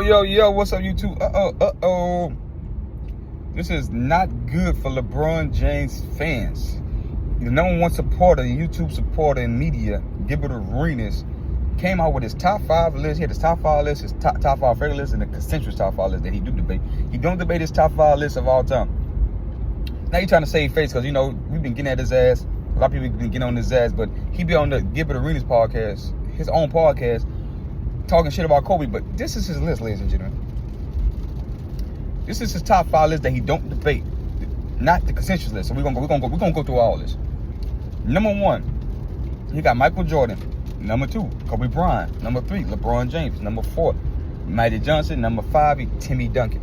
Yo, what's up, YouTube? This is not good for LeBron James fans. The #1 supporter, YouTube supporter in media, Gilbert Arenas, came out with his top 5 list. He had his top 5 list, his top 5 favorite list, and the consensus top 5 list that he do debate. He don't debate his top 5 list of all time. Now he's trying to save face because, you know, we've been getting at his ass. A lot of people been getting on his ass, but he be on the Gilbert Arenas podcast, his own podcast, talking shit about Kobe. But this is his list, ladies and gentlemen. This is his top 5 list that he don't debate, not the consensus list. So we're gonna go through all this. #1, he got Michael Jordan. #2, Kobe Bryant. #3, LeBron James. #4, Magic Johnson. #5, Timmy Duncan.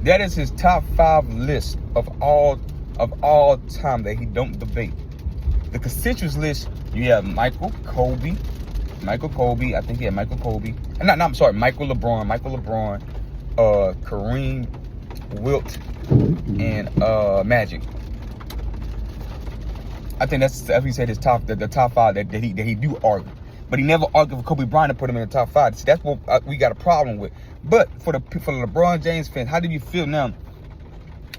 That is his top 5 list of all time that he don't debate. The consensus list, you have Michael Kobe. I think he had Michael Kobe. Michael LeBron, Kareem, Wilt, and Magic. I think that's he said his top, the top 5 that he do argue. But he never argued for Kobe Bryant to put him in the top 5. See, that's what we got a problem with. But for the LeBron James fans, how do you feel now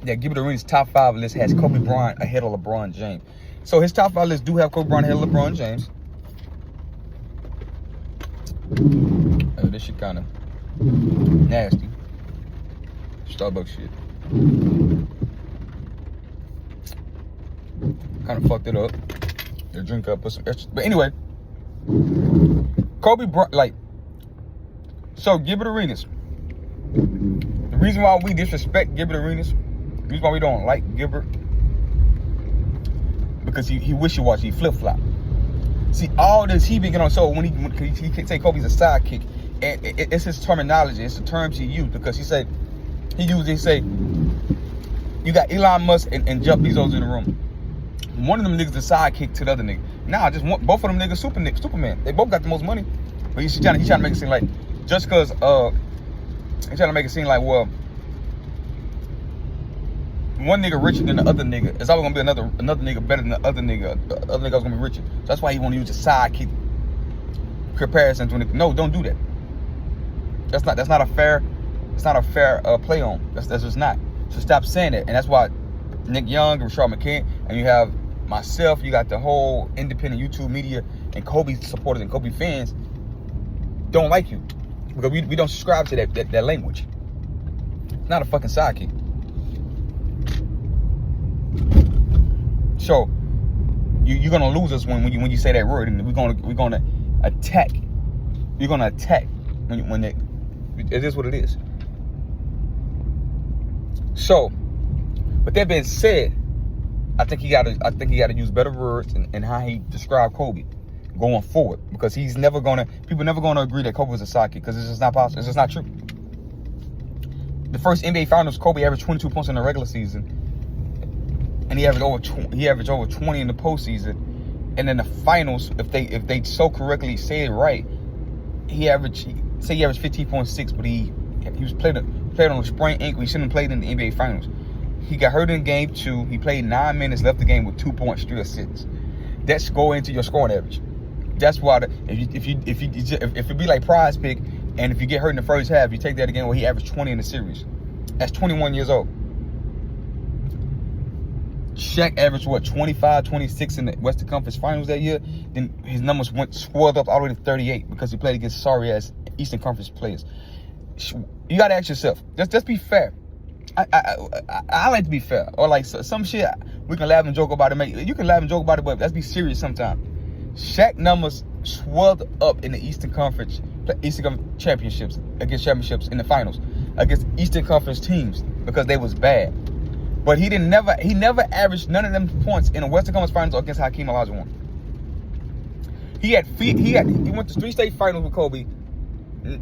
that Gilbert Arenas' top 5 list has Kobe Bryant ahead of LeBron James? So his top 5 list do have Kobe Bryant ahead of LeBron James. This shit kind of nasty. Starbucks shit. Kind of fucked it up. The drink up, put some extra. But anyway, Kobe Bryant, so Gilbert Arenas. The reason why we disrespect Gilbert Arenas, the reason why we don't like Gilbert, because he wishy-washy, he flip-flop. See, all this he been getting on. So when he can say Kobe's a sidekick, and it's his terminology, it's the terms he used, because he say you got Elon Musk and Jeff Bezos in the room. One of them niggas the sidekick to the other nigga. Now I just want both of them niggas Superman. They both got the most money, but he's trying to make it seem like just because he's trying to make it seem like, well, one nigga richer than the other nigga, it's always gonna be another nigga better than the other nigga. The other nigga's gonna be richer. So that's why he want to use the sidekick comparison to a nigga. No, don't do that. That's not a fair play on. That's just not. So stop saying it. And that's why Nick Young and Rashard McCann, and you have myself, you got the whole independent YouTube media and Kobe supporters and Kobe fans don't like you because we don't subscribe to that language. It's not a fucking sidekick. So you're gonna lose us when you say that word, and we're gonna attack. You're gonna attack when it is what it is. So, with that being said, I think he gotta use better words in how he described Kobe going forward, because people never gonna agree that Kobe was a sidekick, because it's just not possible. It's just not true. The first NBA Finals, Kobe averaged 22 points in the regular season, and he averaged over 20 in the postseason. And in the finals, if they so correctly say it right, he averaged 15.6, but he was played on a sprained ankle. He shouldn't have played in the NBA Finals. He got hurt in game 2. He played 9 minutes, left the game with 2 points, 3 assists. That's go into your scoring average. That's why if it be like Prize Pick, and if you get hurt in the first half, you take that again where he averaged 20 in the series. That's 21 years old. Shaq averaged 25, 26 in the Western Conference Finals that year. Then his numbers swelled up all the way to 38 because he played against sorry ass Eastern Conference players. You gotta ask yourself. Just be fair. I like to be fair. Or like some shit we can laugh and joke about it. You can laugh and joke about it, but let's be serious sometimes. Shaq numbers swelled up in the Eastern Conference championships in the finals against Eastern Conference teams because they was bad. But he never averaged none of them points in the Western Conference Finals against Hakeem Olajuwon. He went to 3 state finals with Kobe.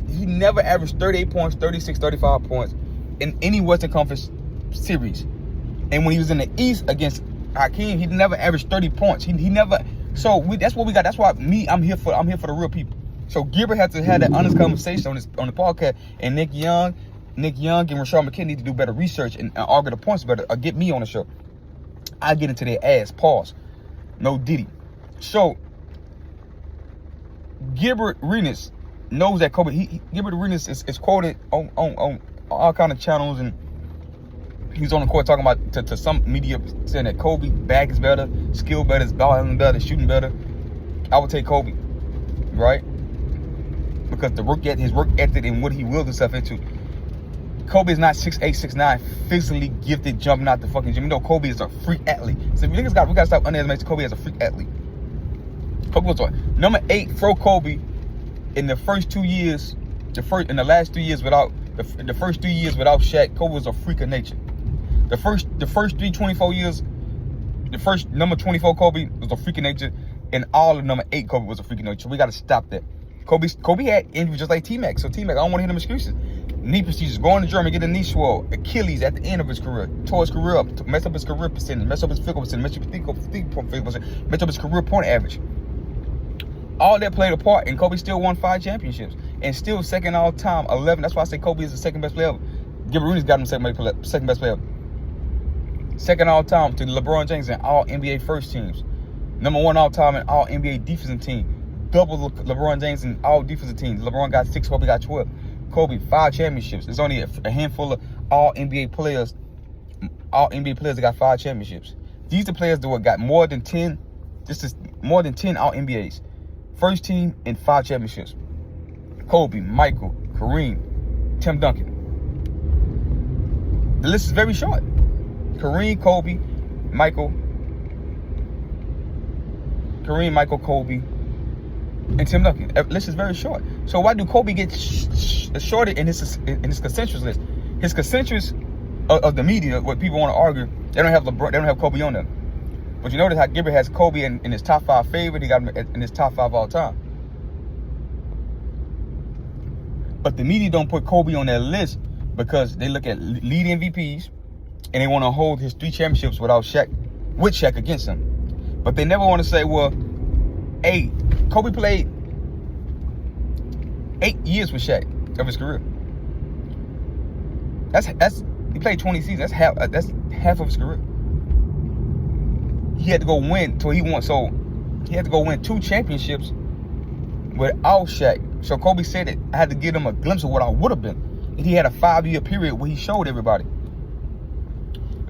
He never averaged 38 points, 36, 35 points in any Western Conference series. And when he was in the East against Hakeem, he never averaged 30 points. He never. So that's what we got. That's why I'm here for the real people. So Gilbert had to have that honest conversation on the podcast, and Nick Young and Rashard McCann need to do better research and argue the points better, or get me on the show. I get into their ass. Pause. No Diddy. So Gilbert Arenas knows that Kobe. Gilbert Arenas is quoted on all kind of channels, and he's on the court talking about to some media saying that Kobe bag is better, skill better, ball handling better, shooting better. I would take Kobe, right? Because his work ethic and what he willed himself into. Kobe is not 6'8", 6'9", physically gifted, jumping out the fucking gym. You know, Kobe is a freak athlete. So we gotta stop underestimating Kobe as a freak athlete. Kobe was number 8. Throw Kobe in the first 2 years, in the last 3 years without the first 3 years without Shaq. Kobe was a freak of nature. The first 24 years, the first number 24 Kobe was a freak of nature, and all of number 8 Kobe was a freak of nature. So we gotta stop that. Kobe had injuries just like T-Mac. So T-Mac, I don't want to hear them excuses. Knee procedures, going to Germany, get a knee swell, Achilles at the end of his career, tore his career up, messed up his career percentage, messed up his field goal percentage, messed up his career point average. All that played a part, and Kobe still won 5 championships, and still second all time, 11. That's why I say Kobe is the second best player ever. Gilbert Arenas got him second best player ever. Second all time to LeBron James and all NBA first teams. Number 1 all time in all NBA defensive team. Double LeBron James in all defensive teams. LeBron got 6, Kobe got 12. Kobe, 5 championships. There's only a handful of all NBA players that got 5 championships. These are the players that got more than 10. This is more than 10 all NBAs. First team and 5 championships. Kobe, Michael, Kareem, Tim Duncan. The list is very short. Kareem, Michael, Kobe, and Tim Duncan. The list is very short. So why do Kobe get shorted in his consensus list? His consensus of the media, what people want to argue, they don't have LeBron, they don't have Kobe on them. But you notice how Gilbert has Kobe in his top 5 favorite. He got him in his top 5 all time. But the media don't put Kobe on that list because they look at lead MVPs and they want to hold his 3 championships with Shaq against him. But they never want to say, well, hey, Kobe played 8 years with Shaq of his career. He played 20 seasons. That's half of his career. He had to go win he had to go win 2 championships without Shaq. So Kobe said that I had to give him a glimpse of what I would have been. And he had a 5-year period where he showed everybody.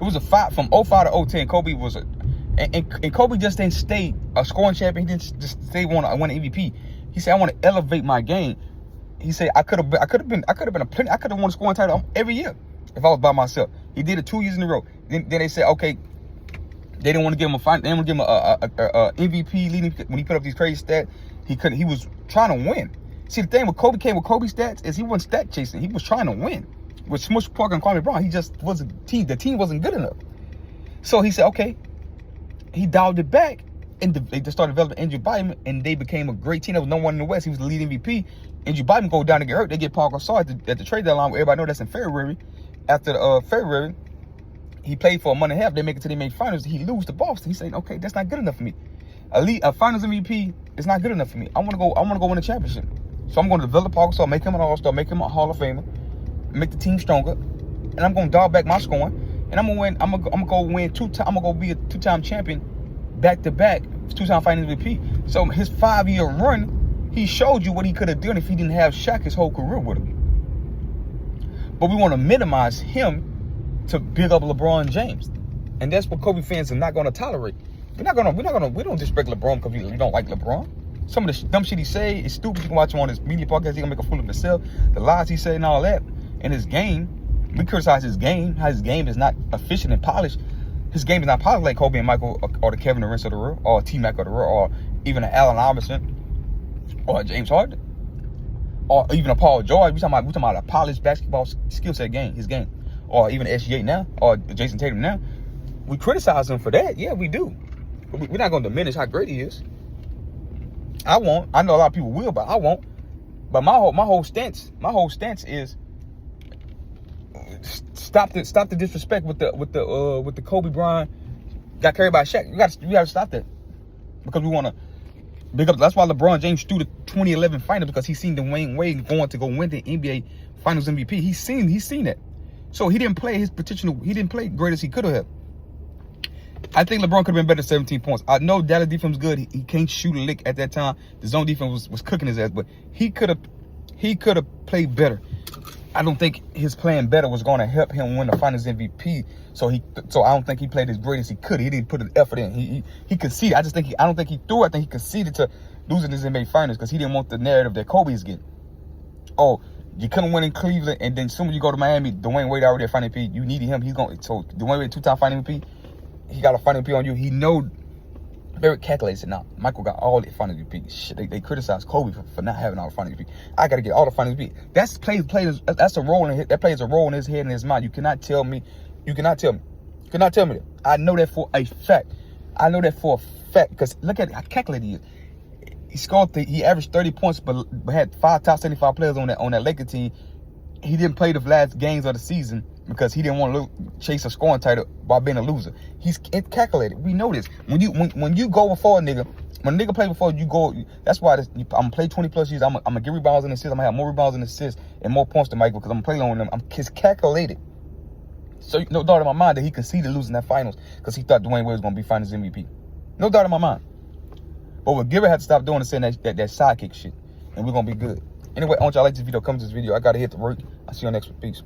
It was a 5 from 05 to 010. Kobe was and Kobe just didn't stay a scoring champion. He didn't just stay win an MVP. He said, I want to elevate my game. He said I could have won a scoring title every year if I was by myself. He did it 2 years in a row. Then they said, okay, they didn't want to give him they didn't want to give him a MVP leading when he put up these crazy stats. He was trying to win. See, the thing with Kobe stats is he wasn't stat chasing. He was trying to win. With Smush Parker and Kwame Brown, he just wasn't the team wasn't good enough. So he said, okay, he dialed it back, and they just started developing Andrew Bynum, and they became a great team. There was no one in the West. He was the lead MVP. Andrew Bynum go down and get hurt. They get Paul Gasol at the trade deadline, where everybody know that's in February. After February, he played for a month and a half. They make it to the NBA Finals. He lose to Boston. He's saying, okay, that's not good enough for me. A Finals MVP is not good enough for me. I want to go win a championship. So I'm going to develop Paul Gasol, make him an All-Star, make him a Hall of Famer, make the team stronger, and I'm going to dial back my scoring, and I'm going to win. I'm going to go win 2 times. I'm going to go be a 2-time champion, back-to-back, 2-time Finals MVP. So his 5-year run, he showed you what he could have done if he didn't have Shaq his whole career with him. But we want to minimize him to big up LeBron James, and that's what Kobe fans are not going to tolerate. We don't disrespect LeBron because we don't like LeBron. Some of the dumb shit he say is stupid. You can watch him on his media podcast. He gonna make a fool of himself. The lies he say and all that. And his game, we criticize his game. How his game is not efficient and polished. His game is not polished like Kobe and Michael or the Kevin Durant of the world, or T-Mac of the world, or even an Allen Iverson, or a James Harden, or even a Paul George. We talking about a polished basketball skill set game, his game, or even SGA now, or Jason Tatum now. We criticize him for that. Yeah, we do. But we're not gonna diminish how great he is. I won't. I know a lot of people will, but I won't. But my whole stance is stop the disrespect with the Kobe Bryant got carried by Shaq. You got to stop that, because we want to big up. That's why LeBron James threw the 2011 final, because he seen Dwayne Wade going to go win the NBA Finals MVP. He's seen that, so he didn't play his potential. He didn't play great as he could have. I think LeBron could have been better at 17 points. I know Dallas defense was good. He can't shoot a lick at that time. The zone defense was cooking his ass, but he could have He could have played better. I don't think his playing better was going to help him win the Finals MVP. So I don't think he played as great as he could. He didn't put the effort in. He conceded. I don't think he threw. I think he conceded to losing his NBA Finals because he didn't want the narrative that Kobe's getting. Oh, you couldn't win in Cleveland, and then as soon as you go to Miami, Dwayne Wade already a Final MVP. You needed him. So Dwayne Wade, 2-time Final MVP. He got a Final MVP on you. He know. Very calculated. Now, Michael got all the Final MVP. Shit, they criticized Kobe for not having all the Final MVP. I got to get all the Final MVP. That's a role in his, that plays a role in his head and his mind. You cannot tell me. You cannot tell me that. I know that for a fact. Because look at how calculated he is. He averaged 30 points, but had 5 top 75 players on that Lakers team. He didn't play the last games of the season because he didn't want to chase a scoring title by being a loser. It's calculated. We know this. When you go before a nigga, when a nigga play before you go, that's why I'm gonna play 20 plus years. I'm gonna get rebounds and assists. I'm gonna have more rebounds and assists and more points than Michael because I'm playing on them. It's calculated. So no doubt in my mind that he conceded losing that finals because he thought Dwayne Wade was gonna be Finals MVP. No doubt in my mind. But what Gilbert had to stop doing is saying that sidekick shit, and we're gonna be good. Anyway, I want y'all to like this video. Come to this video. I gotta hit the work. I'll see you on next one. Peace.